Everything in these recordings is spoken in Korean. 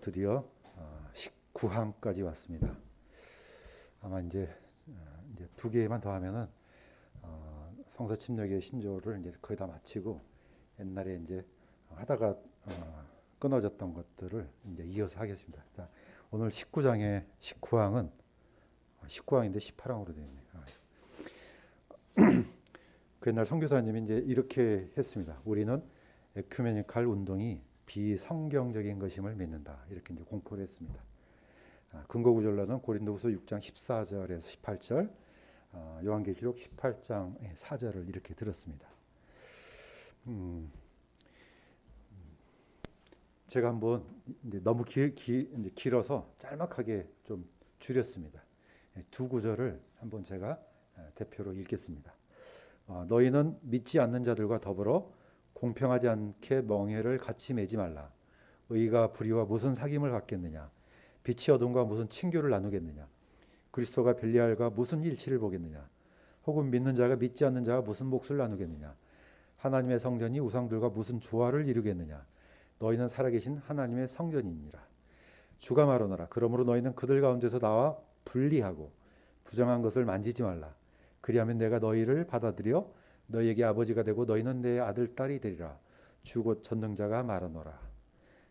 드디어 19항까지 왔습니다. 아마 이제 두 개만 더 하면은 성서 침략의 신조를 이제 거의 다 마치고 옛날에 이제 하다가 끊어졌던 것들을 이제 이어서 하겠습니다. 자, 오늘 19장의 19항은 19항인데 18항으로 되어 있네요. 그 옛날 선교사님이 이제 이렇게 했습니다. 우리는 에큐메니칼 운동이 비성경적인 것임을 믿는다. 이렇게 이제 공포를 했습니다. 근거 구절로는 고린도후서 6장 14절에서 18절, 요한계시록 18장 4절을 이렇게 들었습니다. 제가 한번 이제 너무 이제 길어서 짤막하게 좀 줄였습니다. 두 구절을 한번 제가 대표로 읽겠습니다. 너희는 믿지 않는 자들과 더불어 공평하지 않게 멍해를 같이 매지 말라. 의가 불의와 무슨 사귐을 갖겠느냐. 빛이 어둠과 무슨 친교를 나누겠느냐. 그리스도가 벨리알과 무슨 일치를 보겠느냐. 혹은 믿는 자가 믿지 않는 자와 무슨 몫을 나누겠느냐. 하나님의 성전이 우상들과 무슨 조화를 이루겠느냐. 너희는 살아계신 하나님의 성전이니라. 주가 말하노라. 그러므로 너희는 그들 가운데서 나와 분리하고 부정한 것을 만지지 말라. 그리하면 내가 너희를 받아들여 너희에게 아버지가 되고 너희는 내 아들 딸이 되리라. 주 곧 전능자가 말하노라.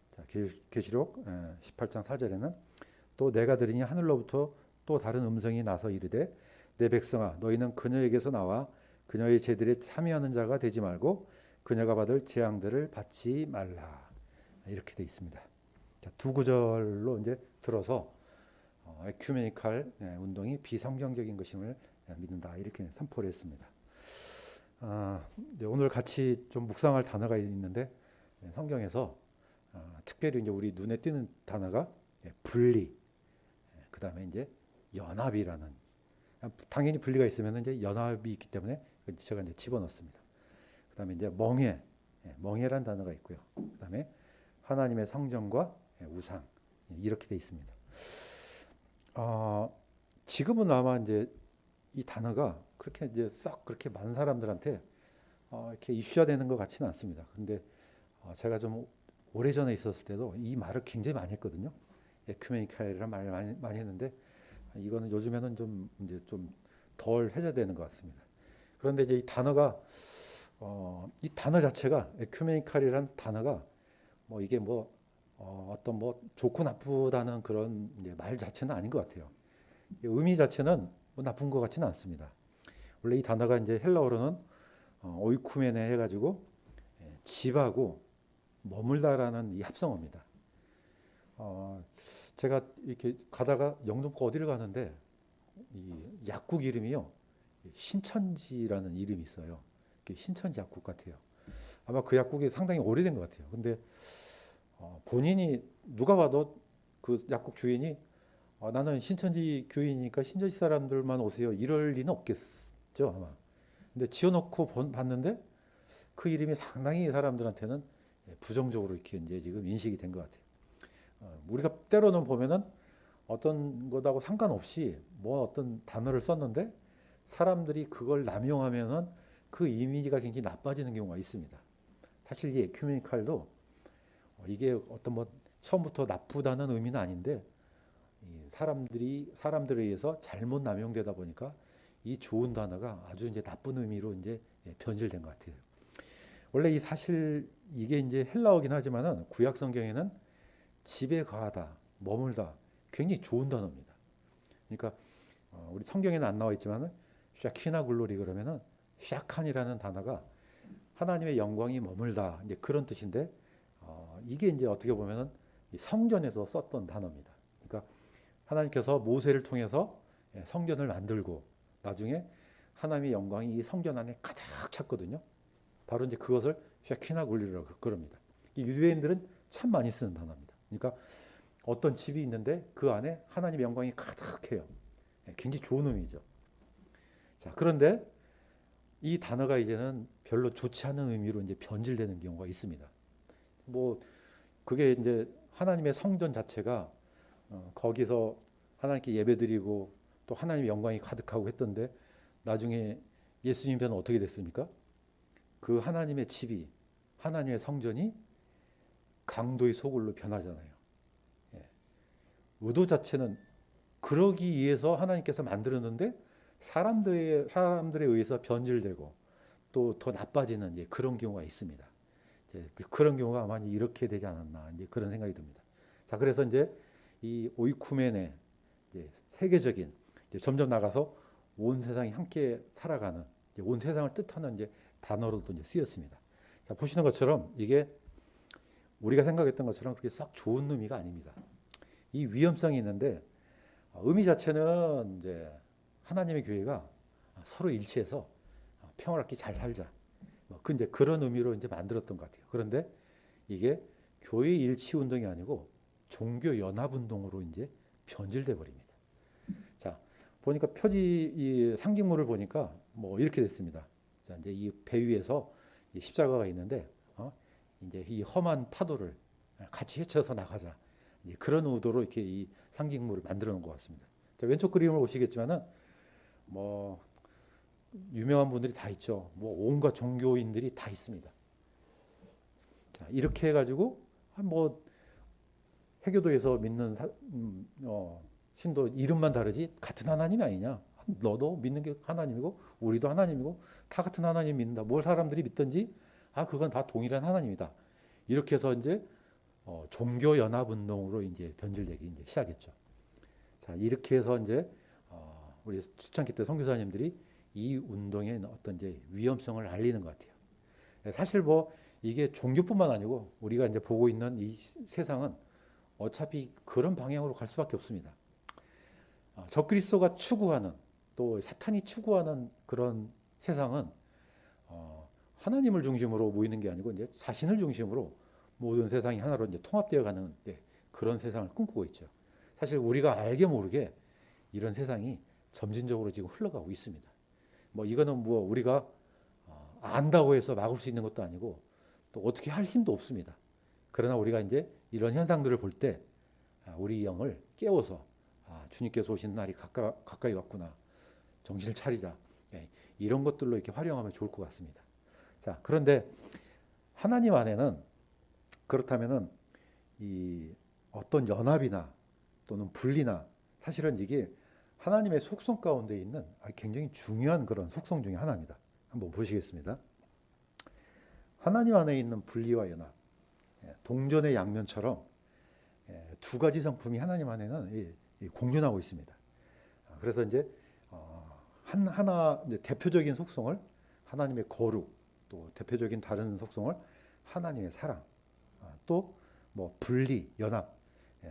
자, 계시록 18장 4절에는 또 내가 들으니 하늘로부터 또 다른 음성이 나서 이르되 내 백성아 너희는 그녀에게서 나와 그녀의 제들에 참여하는 자가 되지 말고 그녀가 받을 재앙들을 받지 말라. 이렇게 되어 있습니다. 자, 두 구절로 이제 들어서 에큐메니칼 운동이 비성경적인 것임을 믿는다. 이렇게 선포를 했습니다. 오늘 같이 좀 묵상할 단어가 있는데 성경에서 특별히 이제 우리 눈에 띄는 단어가 분리, 그 다음에 이제 연합이라는, 당연히 분리가 있으면 이제 연합이 있기 때문에 제가 이제 집어넣습니다. 그 다음에 이제 멍해라는 단어가 있고요. 그 다음에 하나님의 성전과 우상, 이렇게 돼 있습니다. 지금은 아마 이제 이 단어가 그렇게 이제 썩 그렇게 많은 사람들한테 이렇게 이슈화되는 것 같지는 않습니다. 근데 제가 좀 오래전에 있었을 때도 이 말을 굉장히 많이 했거든요. 에큐메니칼이라는 말을 많이 했는데 이거는 요즘에는 좀 이제 좀 덜 해제되는 것 같습니다. 그런데 이제 이 단어가 이 단어 자체가 에큐메니칼이라는 단어가 뭐 이게 어떤 좋고 나쁘다는 그런 이제 말 자체는 아닌 것 같아요. 의미 자체는 뭐 나쁜 것 같지는 않습니다. 원래 이 단어가 이제 헬라어로는 오이쿠메네 해가지고 집하고 머물다라는 이 합성어입니다. 제가 이렇게 가다가 영등포 어디를 가는데 이 약국 이름이요 신천지라는 이름이 있어요. 신천지 약국 같아요. 아마 그 약국이 상당히 오래된 것 같아요. 근데 본인이 누가 봐도 그 약국 주인이 나는 신천지 교인이니까 신천지 사람들만 오세요. 이럴 리는 없겠죠, 아마. 근데 지어놓고 봤는데 그 이름이 상당히 사람들한테는 부정적으로 이렇게 이제 지금 인식이 된 것 같아요. 우리가 때로는 보면은 어떤 것하고 상관없이 어떤 단어를 썼는데 사람들이 그걸 남용하면은 그 이미지가 굉장히 나빠지는 경우가 있습니다. 사실 이 에큐메니칼도 이게 어떤 처음부터 나쁘다는 의미는 아닌데 사람들에 의해서 잘못 남용되다 보니까 이 좋은 단어가 아주 이제 나쁜 의미로 이제 변질된 것 같아요. 원래 사실 이게 이제 헬라어긴 하지만은 구약 성경에는 집에 거하다, 머물다 굉장히 좋은 단어입니다. 그러니까 우리 성경에는 안 나와 있지만은 샤키나 글로리 그러면은 샤칸이라는 단어가 하나님의 영광이 머물다 이제 그런 뜻인데 이게 이제 어떻게 보면은 성전에서 썼던 단어입니다. 그러니까 하나님께서 모세를 통해서 성전을 만들고 나중에 하나님의 영광이 이 성전 안에 가득 찼거든요. 바로 이제 그것을 쉐키나 굴리라고 그럽니다. 유대인들은 참 많이 쓰는 단어입니다. 그러니까 어떤 집이 있는데 그 안에 하나님의 영광이 가득해요. 굉장히 좋은 의미죠. 자, 그런데 이 단어가 이제는 별로 좋지 않은 의미로 이제 변질되는 경우가 있습니다. 그게 이제 하나님의 성전 자체가 거기서 하나님께 예배드리고 또 하나님의 영광이 가득하고 했던데 나중에 예수님 때는 어떻게 됐습니까? 그 하나님의 집이 하나님의 성전이 강도의 소굴로 변하잖아요. 의도 자체는 그러기 위해서 하나님께서 만들었는데 사람들에 의해서 변질되고 또 더 나빠지는 이제 그런 경우가 있습니다. 이제 그런 경우가 아마 이렇게 되지 않았나 이제 그런 생각이 듭니다. 자, 그래서 이제 이 오이쿠멘의 이제 세계적인 이제 점점 나가서 온 세상이 함께 살아가는 이제 온 세상을 뜻하는 이제 단어로도 이제 쓰였습니다. 자, 보시는 것처럼 이게 우리가 생각했던 것처럼 그렇게 썩 좋은 의미가 아닙니다. 이 위험성이 있는데 의미 자체는 이제 하나님의 교회가 서로 일치해서 평화롭게 잘 살자. 그 이제 그런 의미로 이제 만들었던 것 같아요. 그런데 이게 교회 일치 운동이 아니고 종교 연합 운동으로 이제 변질돼 버립니다. 자, 보니까 표지 이 상징물을 보니까 뭐 이렇게 됐습니다. 자, 이제 이 배 위에서 이제 십자가가 있는데 이제 이 험한 파도를 같이 헤쳐서 나가자. 그런 의도로 이렇게 이 상징물을 만들어 놓은 것 같습니다. 자, 왼쪽 그림을 보시겠지만은 뭐 유명한 분들이 다 있죠. 뭐 온갖 종교인들이 다 있습니다. 자, 이렇게 해가지고 뭐 해교도에서 믿는 신도 이름만 다르지 같은 하나님이 아니냐? 너도 믿는 게 하나님이고 우리도 하나님이고 다 같은 하나님 믿는다. 뭘 사람들이 믿든지 그건 다 동일한 하나님이다. 이렇게 해서 이제 종교 연합 운동으로 이제 변질되기 이제 시작했죠. 자, 이렇게 해서 이제 우리 초창기 때 선교사님들이 이 운동의 어떤 이제 위험성을 알리는 것 같아요. 사실 뭐 이게 종교뿐만 아니고 우리가 이제 보고 있는 이 세상은 어차피 그런 방향으로 갈 수밖에 없습니다. 적그리스도가 추구하는 또 사탄이 추구하는 그런 세상은 하나님을 중심으로 모이는 게 아니고 이제 자신을 중심으로 모든 세상이 하나로 이제 통합되어 가는 그런 세상을 꿈꾸고 있죠. 사실 우리가 알게 모르게 이런 세상이 점진적으로 지금 흘러가고 있습니다. 뭐 이거는 뭐 우리가 안다고 해서 막을 수 있는 것도 아니고 또 어떻게 할 힘도 없습니다. 그러나 우리가 이제 이런 현상들을 볼 때 우리 영을 깨워서 주님께서 오신 날이 가까이 왔구나. 정신을 차리자. 이런 것들로 이렇게 활용하면 좋을 것 같습니다. 자, 그런데 하나님 안에는 그렇다면은 이 어떤 연합이나 또는 분리나 사실은 이게 하나님의 속성 가운데 있는 굉장히 중요한 그런 속성 중에 하나입니다. 한번 보시겠습니다. 하나님 안에 있는 분리와 연합, 동전의 양면처럼 두 가지 성품이 하나님 안에는 공존하고 있습니다. 그래서 이제 하나 이제 대표적인 속성을 하나님의 거룩, 또 대표적인 다른 속성을 하나님의 사랑, 또 뭐 분리, 연합.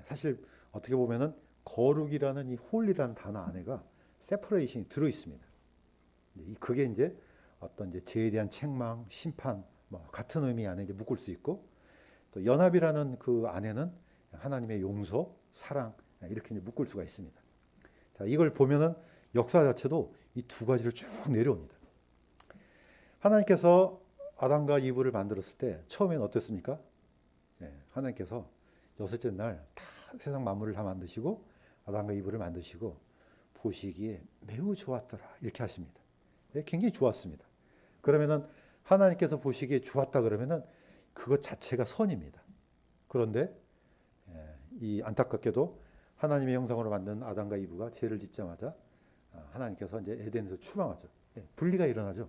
사실 어떻게 보면은 거룩이라는 이 홀이라는 단어 안에가 세퍼레이션이 들어 있습니다. 그게 이제 어떤 이제 죄에 대한 책망, 심판, 뭐 같은 의미 안에 이제 묶을 수 있고, 또 연합이라는 그 안에는 하나님의 용서, 사랑 이렇게 이제 묶을 수가 있습니다. 자, 이걸 보면은 역사 자체도 이 두 가지를 쭉 내려옵니다. 하나님께서 아담과 이브를 만들었을 때 처음에는 어땠습니까? 하나님께서 여섯째 날 다 세상 만물을 다 만드시고 아담과 이브를 만드시고 보시기에 매우 좋았더라 이렇게 하십니다. 굉장히 좋았습니다. 그러면은 하나님께서 보시기에 좋았다 그러면은 그것 자체가 선입니다. 그런데 이 안타깝게도 하나님의 형상으로 만든 아담과 이브가 죄를 짓자마자 하나님께서 이제 에덴에서 추방하죠. 분리가 일어나죠.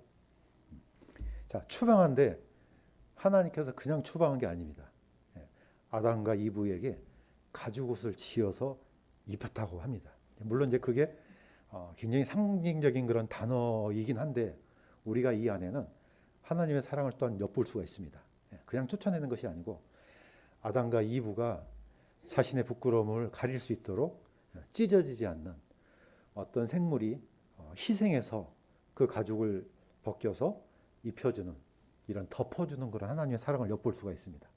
자, 추방한데 하나님께서 그냥 추방한 게 아닙니다. 아담과 이브에게 가죽옷을 지어서 입혔다고 합니다. 물론 이제 그게 굉장히 상징적인 그런 단어이긴 한데 우리가 이 안에는 하나님의 사랑을 또한 엿볼 수가 있습니다. 그냥 쫓아내는 것이 아니고 아담과 이브가 자신의 부끄러움을 가릴 수 있도록 찢어지지 않는 어떤 생물이 희생해서 그 가죽을 벗겨서 입혀주는 이런 덮어주는 그런 하나님의 사랑을 엿볼 수가 있습니다.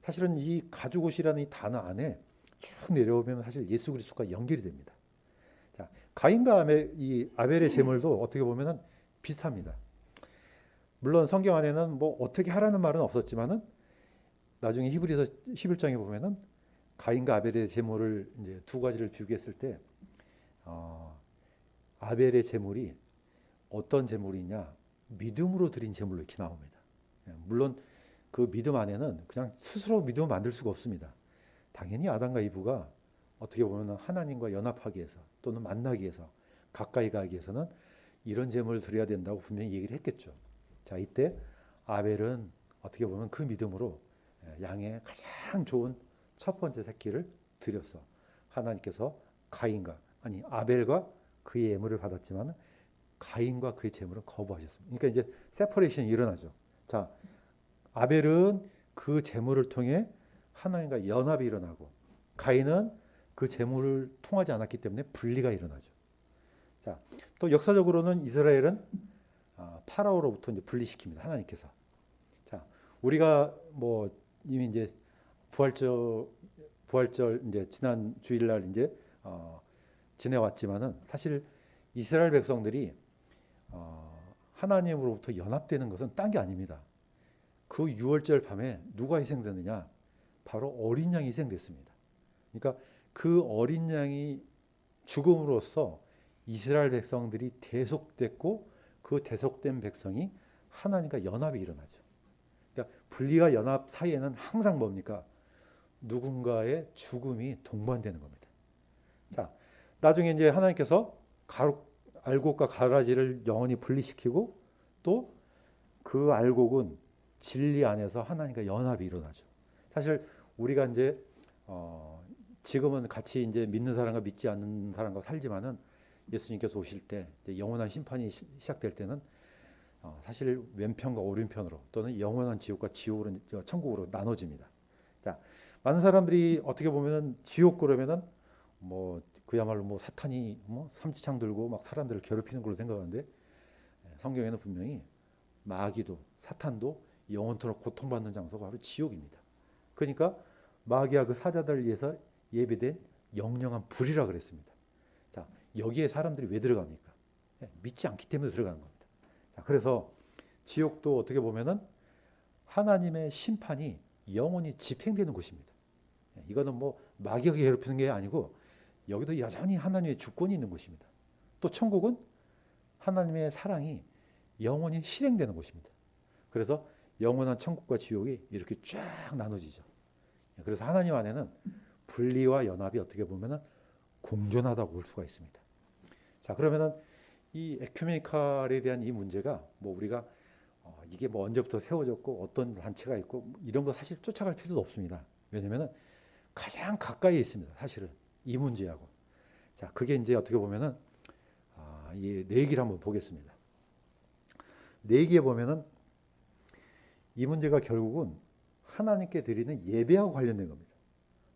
사실은 이 가죽옷이라는 이 단어 안에 쭉 내려오면 사실 예수 그리스도가 연결이 됩니다. 자, 가인과 아벨의 제물도 어떻게 보면은 비슷합니다. 물론 성경 안에는 뭐 어떻게 하라는 말은 없었지만은 나중에 히브리서 11장에 보면은 가인과 아벨의 제물을 이제 두 가지를 비교했을 때 아벨의 제물이 어떤 제물이냐? 믿음으로 드린 제물로 이렇게 나옵니다. 물론 그 믿음 안에는 그냥 스스로 믿음을 만들 수가 없습니다. 당연히 아담과 이브가 어떻게 보면 하나님과 연합하기 위해서 또는 만나기 위해서 가까이 가기 위해서는 이런 제물을 드려야 된다고 분명히 얘기를 했겠죠. 자, 이때 아벨은 어떻게 보면 그 믿음으로 양의 가장 좋은 첫 번째 새끼를 드렸어. 하나님께서 아벨과 그의 예물을 받았지만 가인과 그의 제물은 거부하셨습니다. 그러니까 이제 세퍼레이션이 일어나죠. 자, 아벨은 그 제물을 통해 하나님과 연합이 일어나고 가인은 그 제물을 통하지 않았기 때문에 분리가 일어나죠. 자, 또 역사적으로는 이스라엘은 파라오로부터 이제 분리시킵니다. 하나님께서. 자, 우리가 뭐 이미 이제 부활절 이제 지난 주일날 이제 지내왔지만은 사실 이스라엘 백성들이 하나님으로부터 연합되는 것은 딴 게 아닙니다. 그 유월절 밤에 누가 희생됐느냐? 바로 어린 양이 희생됐습니다. 그러니까 그 어린 양이 죽음으로써 이스라엘 백성들이 대속됐고 그 대속된 백성이 하나님과 연합이 일어나죠. 그러니까 분리와 연합 사이에는 항상 뭡니까? 누군가의 죽음이 동반되는 겁니다. 자, 나중에 이제 하나님께서 알곡과 가라지를 영원히 분리시키고 또 그 알곡은 진리 안에서 하나님과 연합이 일어나죠. 사실 우리가 이제 지금은 같이 이제 믿는 사람과 믿지 않는 사람과 살지만은 예수님께서 오실 때 영원한 심판이 시작될 때는 사실 왼편과 오른편으로 또는 영원한 지옥과 천국으로 나눠집니다. 자, 많은 사람들이 어떻게 보면은 지옥 그러면은 뭐 그야말로 뭐 사탄이 뭐 삼지창 들고 막 사람들을 괴롭히는 걸로 생각하는데 성경에는 분명히 마귀도 사탄도 영원토록 고통받는 장소가 바로 지옥입니다. 그러니까 마귀와 그 사자들을 위해서 예배된 영영한 불이라 그랬습니다. 자, 여기에 사람들이 왜 들어갑니까? 믿지 않기 때문에 들어가는 겁니다. 자, 그래서 지옥도 어떻게 보면은 하나님의 심판이 영원히 집행되는 곳입니다. 이거는 뭐 마귀가 괴롭히는 게 아니고 여기도 여전히 하나님의 주권이 있는 곳입니다. 또 천국은 하나님의 사랑이 영원히 실행되는 곳입니다. 그래서 영원한 천국과 지옥이 이렇게 쫙 나눠지죠. 그래서 하나님 안에는 분리와 연합이 어떻게 보면은 공존하다고 볼 수가 있습니다. 자, 그러면은 이 에큐메니칼에 대한 이 문제가 뭐 우리가 이게 뭐 언제부터 세워졌고 어떤 단체가 있고 이런 거 사실 쫓아갈 필요도 없습니다. 왜냐면은 가장 가까이에 있습니다. 사실은 이 문제하고. 자, 그게 이제 어떻게 보면은 이 레위기를 한번 보겠습니다. 레위기에 보면은 이 문제가 결국은 하나님께 드리는 예배하고 관련된 겁니다.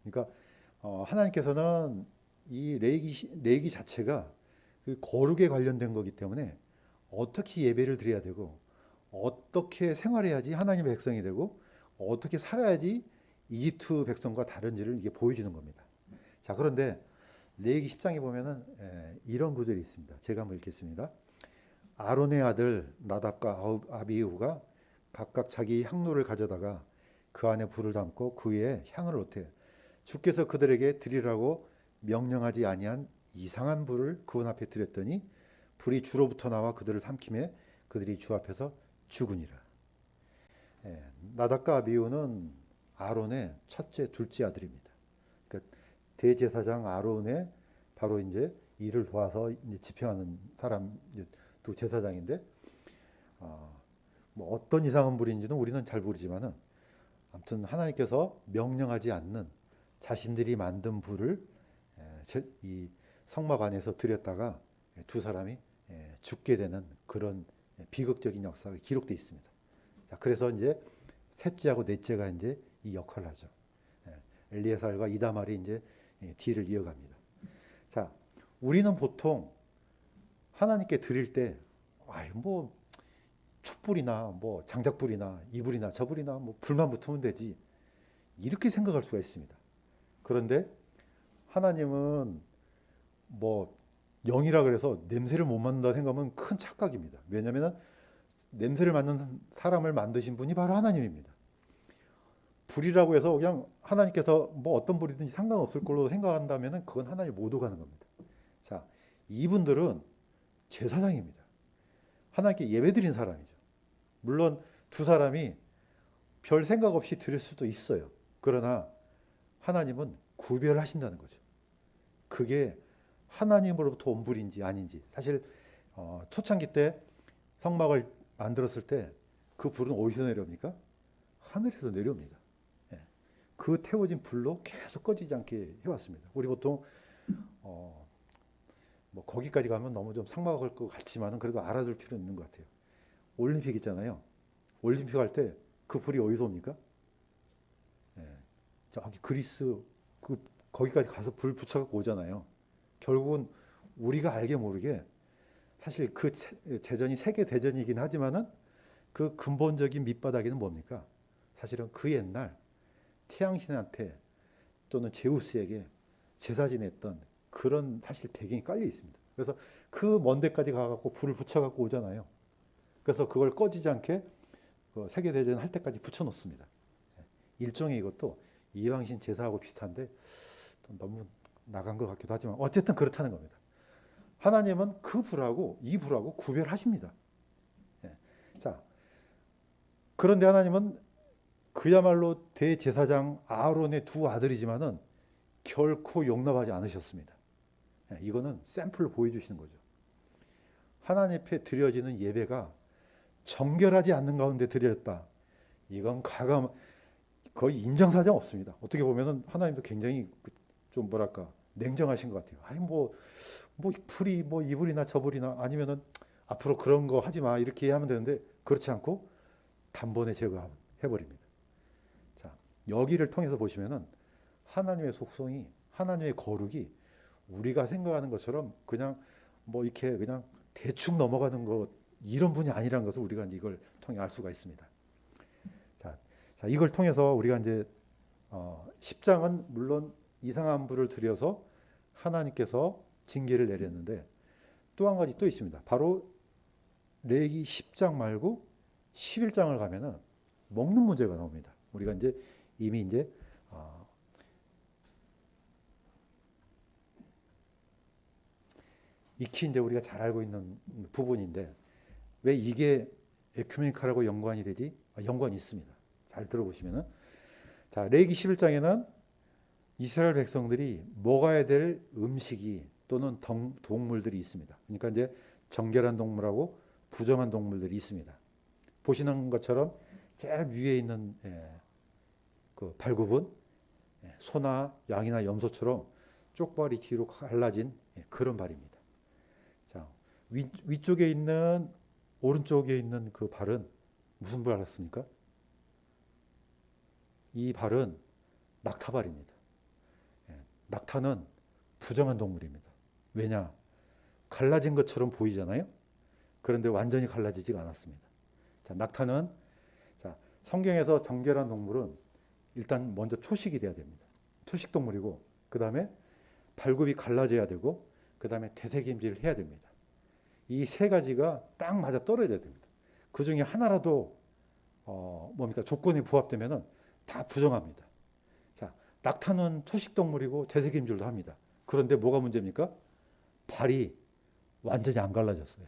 그러니까 하나님께서는 이 레위기 자체가 그 거룩에 관련된 거기 때문에 어떻게 예배를 드려야 되고 어떻게 생활해야지 하나님의 백성이 되고 어떻게 살아야지 이집트 백성과 다른지를 이게 보여주는 겁니다. 자, 그런데 레위기 10장에 보면은 이런 구절이 있습니다. 제가 한번 읽겠습니다. 아론의 아들 나답과 아비후가 각각 자기 향로를 가져다가 그 안에 불을 담고 그 위에 향을 놓되 주께서 그들에게 드리라고 명령하지 아니한 이상한 불을 그분 앞에 드렸더니 불이 주로부터 나와 그들을 삼키매 그들이 주 앞에서 죽으니라. 나답과 아비후는 아론의 첫째, 둘째 아들입니다. 그러니까 대제사장 아론의 바로 이제 일을 도와서 이제 집행하는 사람 두 제사장인데 뭐 어떤 이상한 불인지는 우리는 잘 모르지만은 아무튼 하나님께서 명령하지 않는 자신들이 만든 불을 이 성막 안에서 들였다가 두 사람이 죽게 되는 그런 비극적인 역사가 기록되어 있습니다. 자, 그래서 이제 셋째하고 넷째가 이제 이 역할을 하죠. 엘리에살과 이다말이 이제 뒤를 이어갑니다. 자, 우리는 보통 하나님께 드릴 때, 뭐 촛불이나 뭐 장작불이나 이불이나 저불이나 뭐 불만 붙으면 되지 이렇게 생각할 수가 있습니다. 그런데 하나님은 뭐 영이라 그래서 냄새를 못 맡는다 생각하면 큰 착각입니다. 왜냐하면 냄새를 맡는 사람을 만드신 분이 바로 하나님입니다. 불이라고 해서 그냥 하나님께서 뭐 어떤 불이든지 상관없을 걸로 생각한다면 그건 하나님 못 오가는 겁니다. 자, 이분들은 제사장입니다. 하나님께 예배드린 사람이죠. 물론 두 사람이 별 생각 없이 드릴 수도 있어요. 그러나 하나님은 구별하신다는 거죠. 그게 하나님으로부터 온 불인지 아닌지. 사실 초창기 때 성막을 만들었을 때 그 불은 어디서 내려옵니까? 하늘에서 내려옵니다. 예. 그 태워진 불로 계속 꺼지지 않게 해왔습니다. 우리 보통 뭐 거기까지 가면 너무 좀 상막할 것 같지만은 그래도 알아둘 필요는 있는 것 같아요. 올림픽 있잖아요. 올림픽 할 때 그 불이 어디서 옵니까? 예. 저기 그리스 거기까지 가서 불 붙여갖고 오잖아요. 결국은 우리가 알게 모르게 사실 그 제전이 세계 대전이긴 하지만은 그 근본적인 밑바닥에는 뭡니까? 사실은 그 옛날 태양신한테 또는 제우스에게 제사 지냈던 그런 사실 배경이 깔려 있습니다. 그래서 그 먼 데까지 가갖고 불을 붙여갖고 오잖아요. 그래서 그걸 꺼지지 않게 그 세계 대전 할 때까지 붙여놓습니다. 일종의 이것도 이방신 제사하고 비슷한데 또 너무 나간 것 같기도 하지만 어쨌든 그렇다는 겁니다. 하나님은 그 불하고 이 불하고 구별하십니다. 예. 자, 그런데 하나님은 그야말로 대제사장 아론의 두 아들이지만은 결코 용납하지 않으셨습니다. 예, 이거는 샘플로 보여주시는 거죠. 하나님 앞에 드려지는 예배가 정결하지 않는 가운데 드려졌다. 이건 거의 인정사정 없습니다. 어떻게 보면은 하나님도 굉장히 좀 뭐랄까 냉정하신 것 같아요. 아니 뭐 불이 뭐 이 불이나 저 불이나 아니면은 앞으로 그런 거 하지 마 이렇게 하면 되는데 그렇지 않고 단번에 제거해버립니다. 자, 여기를 통해서 보시면은 하나님의 속성이 하나님의 거룩이 우리가 생각하는 것처럼 그냥 뭐 이렇게 그냥 대충 넘어가는 것 이런 분이 아니라는 것을 우리가 이걸 통해 알 수가 있습니다. 자, 이걸 통해서 우리가 이제 10장은 물론 이상한 불을 들여서 하나님께서 징계를 내렸는데 또 한 가지 또 있습니다. 바로 레위기 10장 말고 11장을 가면은 먹는 문제가 나옵니다. 우리가 이제 이미 이제 익히 이제 우리가 잘 알고 있는 부분인데 왜 이게 에큐메니칼하고 연관이 되지? 연관이 있습니다. 잘 들어보시면은 자, 레위기 11장에는 이스라엘 백성들이 먹어야 될 음식이 또는 동물들이 있습니다. 그러니까 이제 정결한 동물하고 부정한 동물들이 있습니다. 보시는 것처럼 제일 위에 있는 그 발굽은 소나 양이나 염소처럼 쪽발이 뒤로 갈라진 그런 발입니다. 자, 위쪽에 있는 오른쪽에 있는 그 발은 무슨 발 같습니까? 이 발은 낙타발입니다. 낙타는 부정한 동물입니다. 왜냐? 갈라진 것처럼 보이잖아요. 그런데 완전히 갈라지지가 않았습니다. 자, 낙타는 자, 성경에서 정결한 동물은 일단 먼저 초식이 돼야 됩니다. 초식 동물이고 그 다음에 발굽이 갈라져야 되고 그 다음에 되새김질을 해야 됩니다. 이 세 가지가 딱 맞아 떨어져야 됩니다. 그 중에 하나라도 뭡니까 조건이 부합되면은 다 부정합니다. 자, 낙타는 초식 동물이고 되새김질도 합니다. 그런데 뭐가 문제입니까? 발이 완전히 안 갈라졌어요.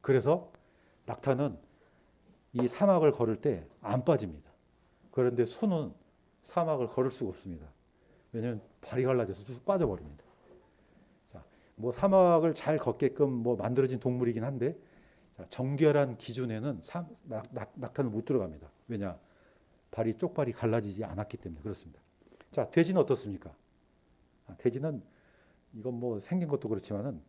그래서 낙타는 이 사막을 걸을 때 안 빠집니다. 그런데 소는 사막을 걸을 수가 없습니다. 왜냐하면 발이 갈라져서 쭉 빠져버립니다. 자, 뭐 사막을 잘 걷게끔 뭐 만들어진 동물이긴 한데 자, 정결한 기준에는 낙타는 못 들어갑니다. 왜냐? 쪽발이 갈라지지 않았기 때문에 그렇습니다. 자, 돼지는 어떻습니까? 돼지는 이건 뭐 생긴 것도 그렇지만은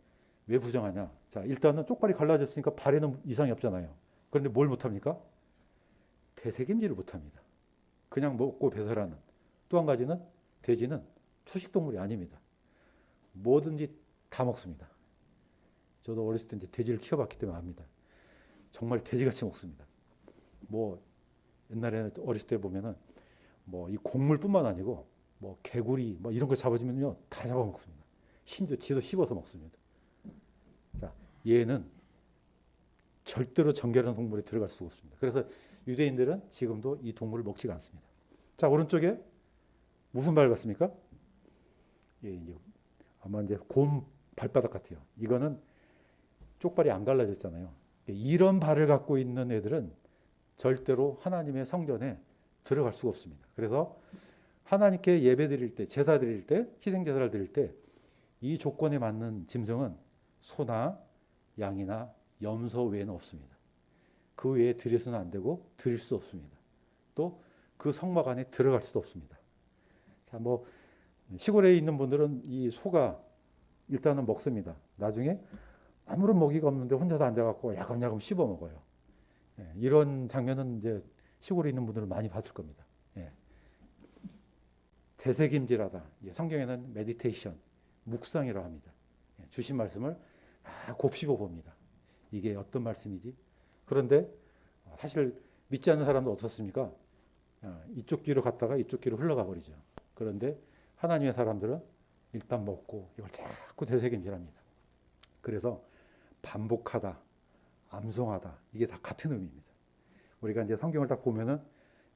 왜 부정하냐? 자, 일단은 쪽발이 갈라졌으니까 발에는 이상이 없잖아요. 그런데 뭘 못합니까? 되새김질을 못합니다. 그냥 먹고 배설하는. 또 한 가지는 돼지는 초식동물이 아닙니다. 뭐든지 다 먹습니다. 저도 어렸을 때 이제 돼지를 키워봤기 때문에 압니다. 정말 돼지같이 먹습니다. 뭐 옛날에 어렸을 때 보면은 뭐 이 곡물뿐만 아니고 뭐 개구리 뭐 이런 거 잡아주면요 다 잡아먹습니다. 심지어 지도 씹어서 먹습니다. 자, 얘는 절대로 정결한 동물에 들어갈 수가 없습니다. 그래서 유대인들은 지금도 이 동물을 먹지가 않습니다. 자, 오른쪽에 무슨 발 같습니까? 예, 이제 아마 이제 곰 발바닥 같아요. 이거는 쪽발이 안 갈라졌잖아요. 이런 발을 갖고 있는 애들은 절대로 하나님의 성전에 들어갈 수가 없습니다. 그래서 하나님께 예배 드릴 때, 제사 드릴 때, 희생 제사를 드릴 때 이 조건에 맞는 짐승은 소나 양이나 염소 외에는 없습니다. 그 외에 들여서는 안 되고 드릴 수 없습니다. 또 그 성막 안에 들어갈 수도 없습니다. 자, 뭐 시골에 있는 분들은 이 소가 일단은 먹습니다. 나중에 아무런 먹이가 없는데 혼자서 앉아갖고 야금야금 씹어 먹어요. 예, 이런 장면은 이제 시골에 있는 분들은 많이 봤을 겁니다. 예. 되새김질하다. 예, 성경에는 메디테이션, 묵상이라고 합니다. 예, 주신 말씀을 곱씹어 봅니다. 이게 어떤 말씀이지? 그런데 사실 믿지 않는 사람도 어떻습니까? 이쪽 귀로 갔다가 이쪽 귀로 흘러가 버리죠. 그런데 하나님의 사람들은 일단 먹고 이걸 자꾸 되새김질합니다. 그래서 반복하다, 암송하다, 이게 다 같은 의미입니다. 우리가 이제 성경을 딱 보면은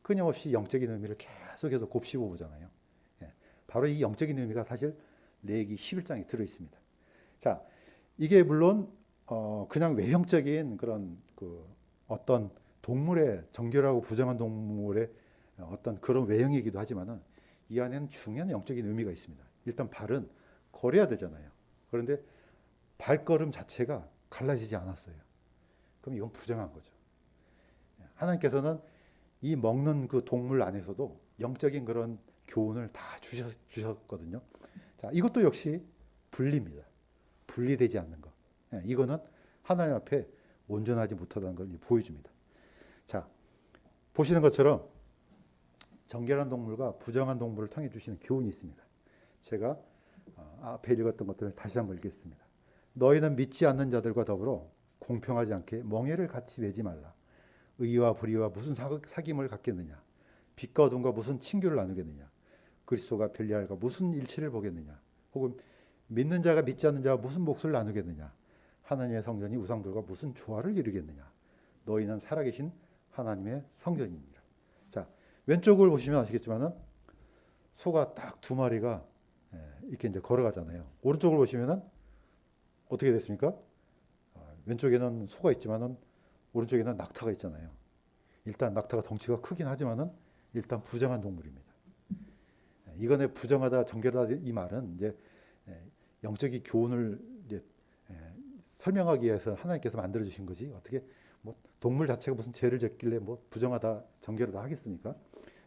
끊임없이 영적인 의미를 계속해서 곱씹어 보잖아요. 예, 바로 이 영적인 의미가 사실 레위기 11장에 들어 있습니다. 자, 이게 물론 그냥 외형적인 그런 그 어떤 동물의 정결하고 부정한 동물의 어떤 그런 외형이기도 하지만은 이 안에는 중요한 영적인 의미가 있습니다. 일단 발은 걸어야 되잖아요. 그런데 발걸음 자체가 갈라지지 않았어요. 그럼 이건 부정한 거죠. 하나님께서는 이 먹는 그 동물 안에서도 영적인 그런 교훈을 다 주셨거든요. 자, 이것도 역시 분리입니다. 분리되지 않는 것. 이거는 하나님 앞에 온전하지 못하다는 걸 보여줍니다. 자, 보시는 것처럼 정결한 동물과 부정한 동물을 통해 주시는 교훈이 있습니다. 제가 앞에 읽었던 것들을 다시 한번 읽겠습니다. 너희는 믿지 않는 자들과 더불어 공평하지 않게 멍에를 같이 매지 말라. 의와 불의와 무슨 사귐을 갖겠느냐. 빛과 어둠과 무슨 친교를 나누겠느냐. 그리스도가 벨리알과 무슨 일치를 보겠느냐. 혹은 믿는 자가 믿지 않는 자와 무슨 몫을 나누겠느냐. 하나님의 성전이 우상들과 무슨 조화를 이루겠느냐. 너희는 살아계신 하나님의 성전이니라. 자, 왼쪽을 보시면 아시겠지만은 소가 딱 두 마리가 이렇게 이제 걸어가잖아요. 오른쪽을 보시면은 어떻게 됐습니까? 왼쪽에는 소가 있지만은 오른쪽에는 낙타가 있잖아요. 일단 낙타가 덩치가 크긴 하지만은 일단 부정한 동물입니다. 이거는 부정하다, 정결하다 이 말은 이제 영적인 교훈을 이제 설명하기 위해서 하나님께서 만들어 주신 거지. 어떻게 뭐 동물 자체가 무슨 죄를 졌길래 뭐 부정하다, 정결하다 하겠습니까?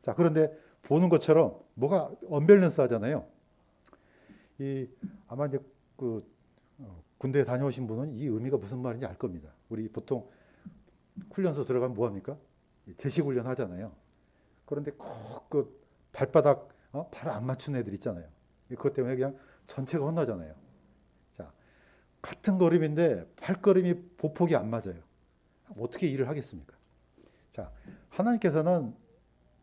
자, 그런데 보는 것처럼 뭐가 언밸런스 하잖아요. 이 아마 이제 그 군대에 다녀오신 분은 이 의미가 무슨 말인지 알 겁니다. 우리 보통 훈련소 들어가면 뭐 합니까? 제식 훈련 하잖아요. 그런데 꼭 그 발바닥 발 안 맞춘 애들 있잖아요. 그것 때문에 그냥 전체가 혼나잖아요. 자, 같은 걸음인데 발걸음이 보폭이 안 맞아요. 어떻게 일을 하겠습니까? 자, 하나님께서는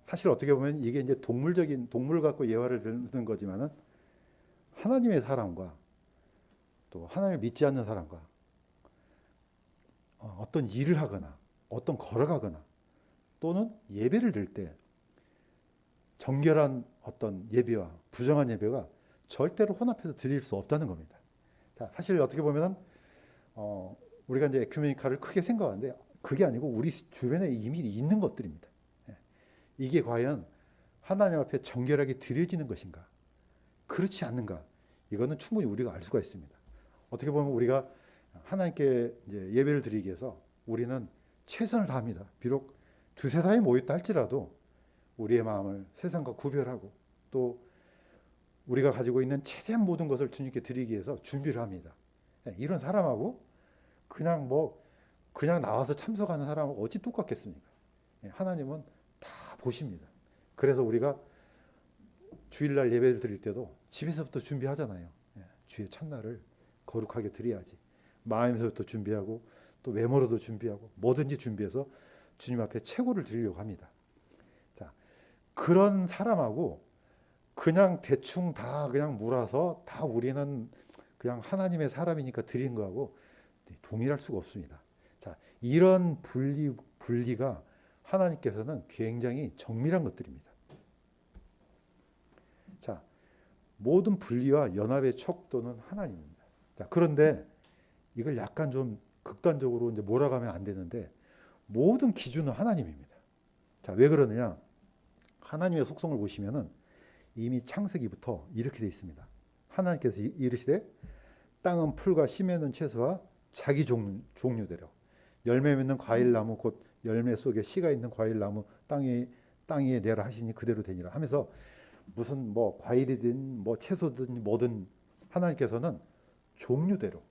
사실 어떻게 보면 이게 이제 동물적인 동물 갖고 예화를 드는 거지만은 하나님의 사람과 또 하나님을 믿지 않는 사람과 어떤 일을 하거나 어떤 걸어가거나 또는 예배를 드릴 때 정결한 어떤 예배와 부정한 예배가 절대로 혼합해서 드릴 수 없다는 겁니다. 자, 사실 어떻게 보면은 우리가 이제 에큐메니카를 크게 생각하는데 그게 아니고 우리 주변에 이미 있는 것들입니다. 이게 과연 하나님 앞에 정결하게 드려지는 것인가? 그렇지 않는가? 이거는 충분히 우리가 알 수가 있습니다. 어떻게 보면 우리가 하나님께 이제 예배를 드리기 위해서 우리는 최선을 다합니다. 비록 두세 사람이 모였다 할지라도 우리의 마음을 세상과 구별하고 또 우리가 가지고 있는 최대한 모든 것을 주님께 드리기 위해서 준비를 합니다. 이런 사람하고 그냥 나와서 참석하는 사람하고 어찌 똑같겠습니까? 하나님은 다 보십니다. 그래서 우리가 주일날 예배를 드릴 때도 집에서부터 준비하잖아요. 주의 첫날을 거룩하게 드려야지. 마음에서부터 준비하고 또 외모로도 준비하고 뭐든지 준비해서 주님 앞에 최고를 드리려고 합니다. 자, 그런 사람하고 그냥 대충 다 그냥 몰아서 다 우리는 그냥 하나님의 사람이니까 드린 거하고 동일할 수가 없습니다. 자, 이런 분리가 하나님께서는 굉장히 정밀한 것들입니다. 자, 모든 분리와 연합의 척도는 하나님입니다. 자, 그런데 이걸 약간 좀 극단적으로 이제 몰아가면 안 되는데 모든 기준은 하나님입니다. 자, 왜 그러느냐? 하나님의 속성을 보시면은 이미 창세기부터 이렇게 되어 있습니다. 하나님께서 이르시되 땅은 풀과 씨 맺는 채소와 자기 종류대로 열매 맺는 과일나무 곧 열매 속에 씨가 있는 과일나무 땅에 내라 하시니 그대로 되니라 하면서 무슨 뭐 과일이든 뭐 채소든 뭐든 하나님께서는 종류대로,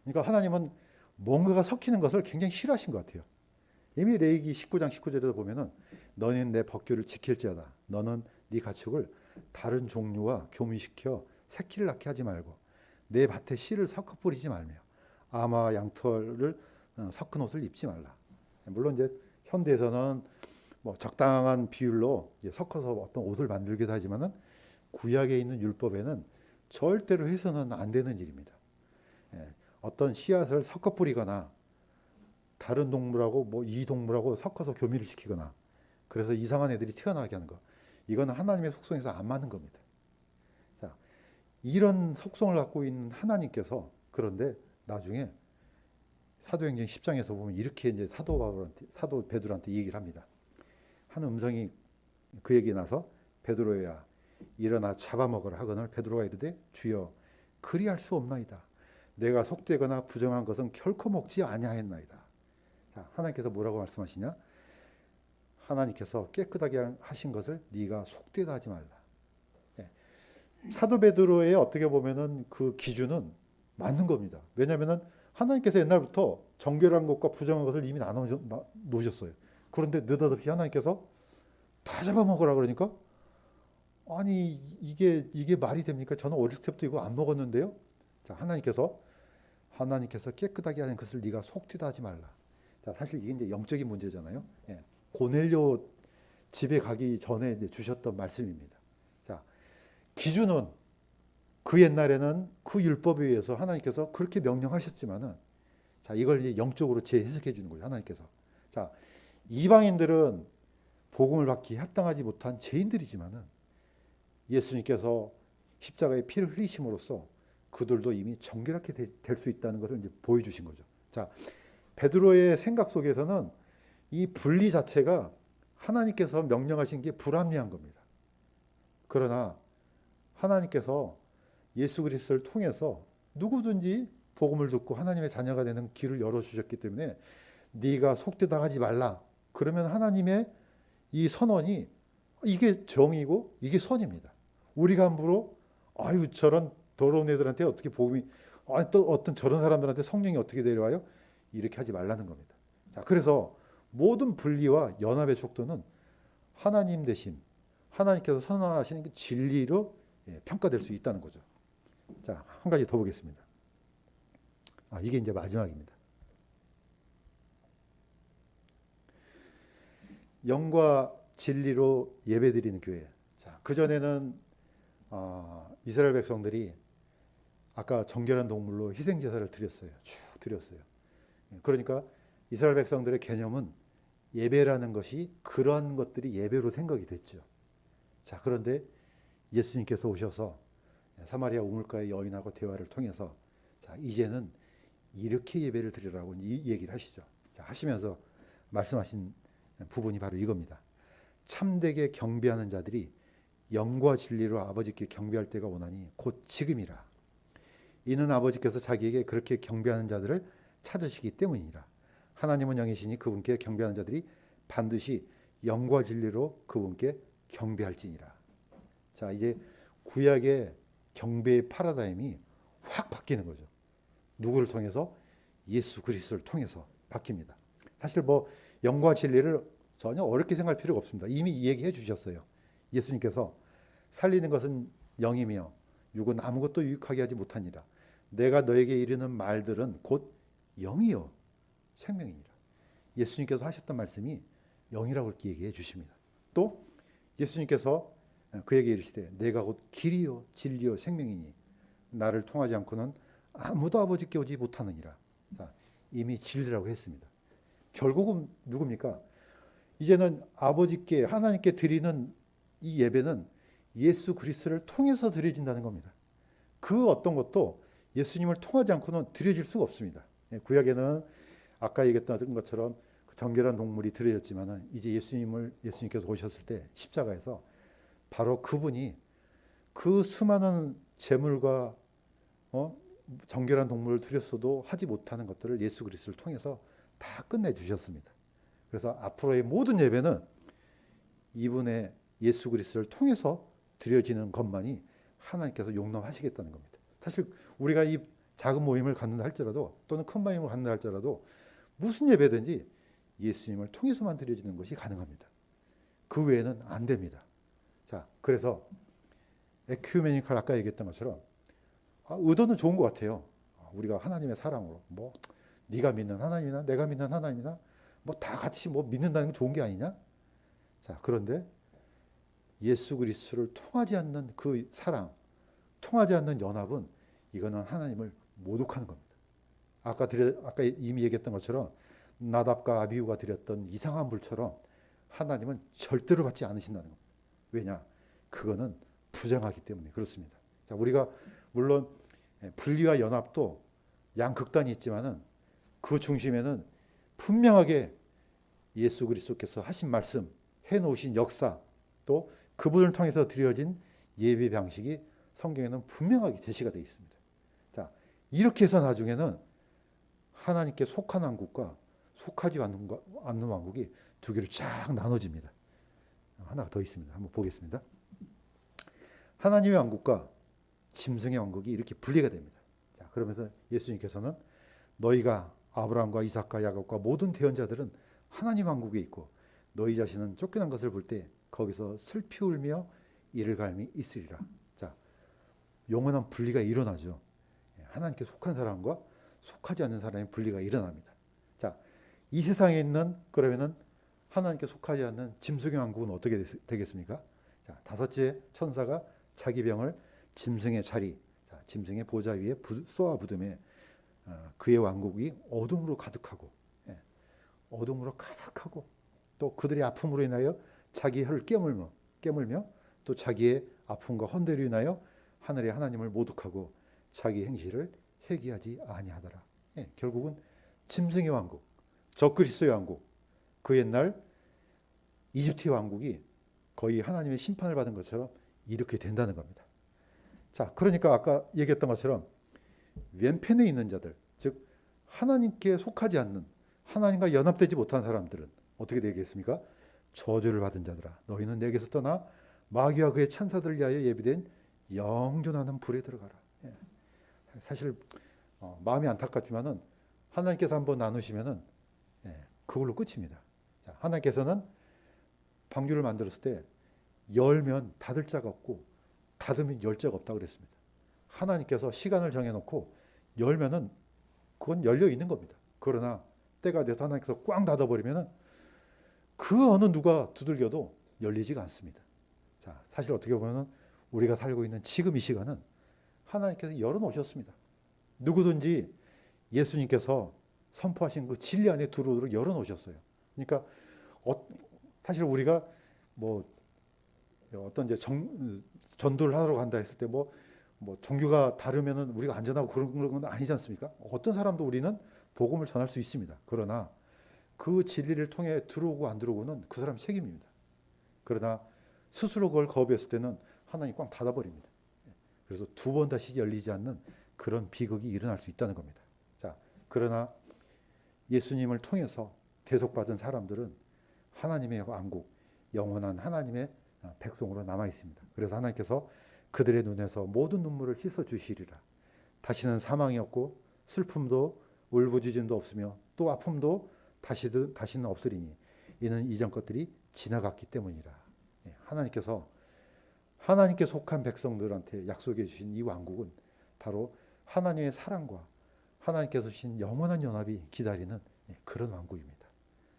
그러니까 하나님은 뭔가가 섞이는 것을 굉장히 싫어하신 것 같아요. 이미 레위기 19장 19절에도 보면은 너는 내 법규를 지킬지어다. 너는 네 가축을 다른 종류와 교미시켜 새끼를 낳게 하지 말고 내 밭에 씨를 섞어 뿌리지 말며 아마와 양털을 섞은 옷을 입지 말라. 물론 이제 현대에서는 뭐 적당한 비율로 이제 섞어서 어떤 옷을 만들기도 하지만은 구약에 있는 율법에는 절대로 해서는 안 되는 일입니다. 어떤 씨앗을 섞어 뿌리거나 다른 동물하고 뭐 이 동물하고 섞어서 교미를 시키거나 그래서 이상한 애들이 태어나게 하는 거, 이거는 하나님의 속성에서 안 맞는 겁니다. 자, 이런 속성을 갖고 있는 하나님께서 그런데 나중에 사도행전 10장에서 보면 이렇게 이제 사도 베드로한테 얘기를 합니다. 한 음성이 그에게 나서 베드로야 일어나 잡아먹으라 하거늘 베드로가 이르되 주여 그리할 수 없나이다. 내가 속되거나 부정한 것은 결코 먹지 아니하였나이다. 자, 하나님께서 뭐라고 말씀하시냐? 하나님께서 깨끗하게 하신 것을 네가 속되다 하지 말라. 예. 사도 베드로의 어떻게 보면은 그 기준은 맞는 겁니다. 왜냐하면은 하나님께서 옛날부터 정결한 것과 부정한 것을 이미 나눠 놓으셨어요. 그런데 느닷없이 하나님께서 다 잡아먹으라 그러니까 아니 이게 말이 됩니까? 저는 어릴 때부터 이거 안 먹었는데요. 자, 하나님께서 깨끗하게 하는 것을 네가 속되다 하지 말라. 자, 사실 이게 이제 영적인 문제잖아요. 예. 고넬료 집에 가기 전에 이제 주셨던 말씀입니다. 자, 기준은 그 옛날에는 그 율법에 의해서 하나님께서 그렇게 명령하셨지만은 자, 이걸 이제 영적으로 재해석해 주는 거예요. 하나님께서. 자, 이방인들은 복음을 받기 합당하지 못한 죄인들이지만은 예수님께서 십자가에 피를 흘리심으로써 그들도 이미 정결하게 될 수 있다는 것을 이제 보여주신 거죠. 자, 베드로의 생각 속에서는 이 분리 자체가 하나님께서 명령하신 게 불합리한 겁니다. 그러나 하나님께서 예수 그리스도를 통해서 누구든지 복음을 듣고 하나님의 자녀가 되는 길을 열어주셨기 때문에 네가 속되다 하지 말라. 그러면 하나님의 이 선언이 이게 정이고 이게 선입니다. 우리가 함부로 아유 저런 더러운 애들한테 어떻게 복음이 또 어떤 저런 사람들한테 성령이 어떻게 내려와요? 이렇게 하지 말라는 겁니다. 자, 그래서 모든 분리와 연합의 촉도는 하나님 대신 하나님께서 선언하시는 그 진리로 평가될 수 있다는 거죠. 자, 한 가지 더 보겠습니다. 이게 이제 마지막입니다. 영과 진리로 예배드리는 교회. 자, 그전에는 이스라엘 백성들이 아까 정결한 동물로 희생제사를 드렸어요. 쭉 드렸어요. 그러니까 이스라엘 백성들의 개념은 예배라는 것이 그런 것들이 예배로 생각이 됐죠. 자, 그런데 예수님께서 오셔서 사마리아 우물가의 여인하고 대화를 통해서 자, 이제는 이렇게 예배를 드리라고 이 얘기를 하시죠. 자, 하시면서 말씀하신 부분이 바로 이겁니다. 참되게 경배하는 자들이 영과 진리로 아버지께 경배할 때가 오나니 곧 지금이라. 이는 아버지께서 자기에게 그렇게 경배하는 자들을 찾으시기 때문이라. 하나님은 영이시니 그분께 경배하는 자들이 반드시 영과 진리로 그분께 경배할지니라. 자, 이제 구약의 경배의 파라다임이 확 바뀌는 거죠. 누구를 통해서? 예수 그리스도를 통해서 바뀝니다. 사실 뭐 영과 진리를 전혀 어렵게 생각할 필요가 없습니다. 이미 얘기해 주셨어요. 예수님께서 살리는 것은 영이며 육은 아무것도 유익하게 하지 못하니라. 내가 너에게 이르는 말들은 곧 영이요 생명이니라. 예수님께서 하셨던 말씀이 영이라고 이렇게 얘기해 주십니다. 또 예수님께서 그에게 이르시되 내가 곧 길이요 진리요 생명이니 나를 통하지 않고는 아무도 아버지께 오지 못하느니라. 자, 이미 진리라고 했습니다. 결국은 누굽니까? 이제는 아버지께 하나님께 드리는 이 예배는 예수 그리스도를 통해서 드려진다는 겁니다. 그 어떤 것도 예수님을 통하지 않고는 드려질 수가 없습니다. 구약에는 아까 얘기했던 것처럼 정결한 동물이 드려졌지만은 이제 예수님께서 오셨을 때 십자가에서 바로 그분이 그 수많은 재물과 정결한 동물을 드렸어도 하지 못하는 것들을 예수 그리스도를 통해서 다 끝내주셨습니다. 그래서 앞으로의 모든 예배는 이분의 예수 그리스도를 통해서 드려지는 것만이 하나님께서 용납하시겠다는 겁니다. 사실 우리가 이 작은 모임을 갖는다 할지라도 또는 큰 모임을 갖는다 할지라도 무슨 예배든지 예수님을 통해서만 드려지는 것이 가능합니다. 그 외에는 안 됩니다. 자, 그래서 에큐메니컬 아까 얘기했던 것처럼 의도는 좋은 것 같아요. 우리가 하나님의 사랑으로 뭐 네가 믿는 하나님이나 내가 믿는 하나님이나 뭐 다 같이 뭐 믿는다는 게 좋은 게 아니냐? 자, 그런데 예수 그리스도를 통하지 않는 그 사랑, 통하지 않는 연합은 이거는 하나님을 모독하는 겁니다. 아까 이미 얘기했던 것처럼 나답과 아비후가 드렸던 이상한 불처럼 하나님은 절대로 받지 않으신다는 겁니다. 왜냐? 그거는 부정하기 때문에 그렇습니다. 자, 우리가 물론 분리와 연합도 양극단이 있지만은 그 중심에는 분명하게 예수 그리스도께서 하신 말씀, 해놓으신 역사, 또 그분을 통해서 드려진 예배 방식이 성경에는 분명하게 제시가 되어 있습니다. 자, 이렇게 해서 나중에는 하나님께 속한 왕국과 속하지 않는 왕국이 두 개로 쫙 나눠집니다. 하나가 더 있습니다. 한번 보겠습니다. 하나님의 왕국과 짐승의 왕국이 이렇게 분리가 됩니다. 자, 그러면서 예수님께서는 너희가 아브라함과 이삭과 야곱과 모든 대언자들은 하나님 왕국에 있고 너희 자신은 쫓겨난 것을 볼 때 거기서 슬피 울며 이를 갈미 있으리라. 자, 영원한 분리가 일어나죠. 하나님께 속한 사람과 속하지 않는 사람의 분리가 일어납니다. 자, 이 세상에 있는 그러면은 하나님께 속하지 않는 짐승의 왕국은 어떻게 되겠습니까? 자, 다섯째 천사가 자기 병을 짐승의 자리, 자, 짐승의 보좌 위에 쏘아 부음에 그의 왕국이 어둠으로 가득하고, 어둠으로 가득하고, 또 그들의 아픔으로 인하여 자기 혀를 깨물며 또 자기의 아픔과 헌대로 인하여 하늘의 하나님을 모독하고 자기 행실을 회개하지 아니하더라. 결국은 짐승의 왕국, 적그리스도의 왕국, 그 옛날 이집트 왕국이 거의 하나님의 심판을 받은 것처럼 이렇게 된다는 겁니다. 자, 그러니까 아까 얘기했던 것처럼 왼편에 있는 자들, 즉 하나님께 속하지 않는, 하나님과 연합되지 못한 사람들은 어떻게 되겠습니까? 저주를 받은 자들아, 너희는 내게서 떠나 마귀와 그의 천사들을 위하여 예비된 영존하는 불에 들어가라. 사실 마음이 안타깝지만은 하나님께서 한번 나누시면은 그걸로 끝입니다. 자, 하나님께서는 방주를 만들었을 때 열면 닫을 자가 없고 닫으면 열 자가 없다고 그랬습니다. 하나님께서 시간을 정해놓고 열면은 그건 열려 있는 겁니다. 그러나 때가 돼서 하나님께서 꽝 닫아버리면은 그 어느 누가 두들겨도 열리지가 않습니다. 자, 사실 어떻게 보면은 우리가 살고 있는 지금 이 시간은 하나님께서 열어놓으셨습니다. 누구든지 예수님께서 선포하신 그 진리 안에 들어오도록 열어놓으셨어요. 그러니까 사실 우리가 뭐 어떤 이제 전도를 하러 간다 했을 때 뭐 종교가 다르면은 우리가 안전하고 그런 건 아니지 않습니까? 어떤 사람도 우리는 복음을 전할 수 있습니다. 그러나 그 진리를 통해 들어오고 안 들어오고는 그 사람의 책임입니다. 그러나 스스로 그걸 거부했을 때는 하나님 꽝 닫아버립니다. 그래서 두 번 다시 열리지 않는 그런 비극이 일어날 수 있다는 겁니다. 자, 그러나 예수님을 통해서 대속받은 사람들은 하나님의 왕국, 영원한 하나님의 백성으로 남아 있습니다. 그래서 하나님께서 그들의 눈에서 모든 눈물을 씻어 주시리라. 다시는 사망이 없고 슬픔도 울부짖음도 없으며 또 아픔도 다시는 없으리니 이는 이전 것들이 지나갔기 때문이라. 하나님께서 하나님께 속한 백성들한테 약속해 주신 이 왕국은 바로 하나님의 사랑과 하나님께서 주신 영원한 연합이 기다리는 그런 왕국입니다.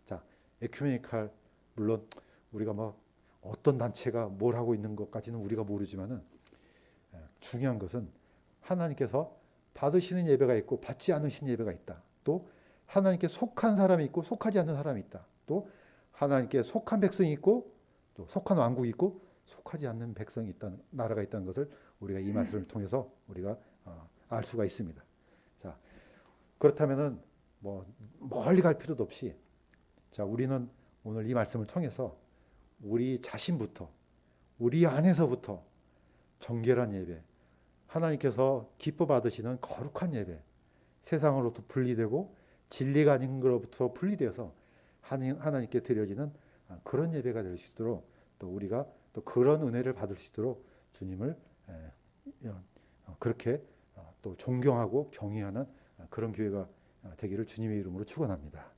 자, 에큐메니칼 물론 우리가 막 어떤 단체가 뭘 하고 있는 것까지는 우리가 모르지만은 중요한 것은 하나님께서 받으시는 예배가 있고 받지 않으시는 예배가 있다. 또 하나님께 속한 사람이 있고 속하지 않는 사람이 있다. 또 하나님께 속한 백성이 있고 또 속한 왕국이 있고 속하지 않는 백성이 있다는 나라가 있다는 것을 우리가 이 말씀을 통해서 우리가 알 수가 있습니다. 자, 그렇다면은 뭐 멀리 갈 필요도 없이 자, 우리는 오늘 이 말씀을 통해서 우리 자신부터 우리 안에서부터 정결한 예배, 하나님께서 기뻐 받으시는 거룩한 예배, 세상으로부터 분리되고 진리가 아닌 것로부터 분리되어서 하나님께 드려지는 그런 예배가 될 수 있도록 또 우리가 또 그런 은혜를 받을 수 있도록 주님을 그렇게 또 존경하고 경외하는 그런 교회가 되기를 주님의 이름으로 축원합니다.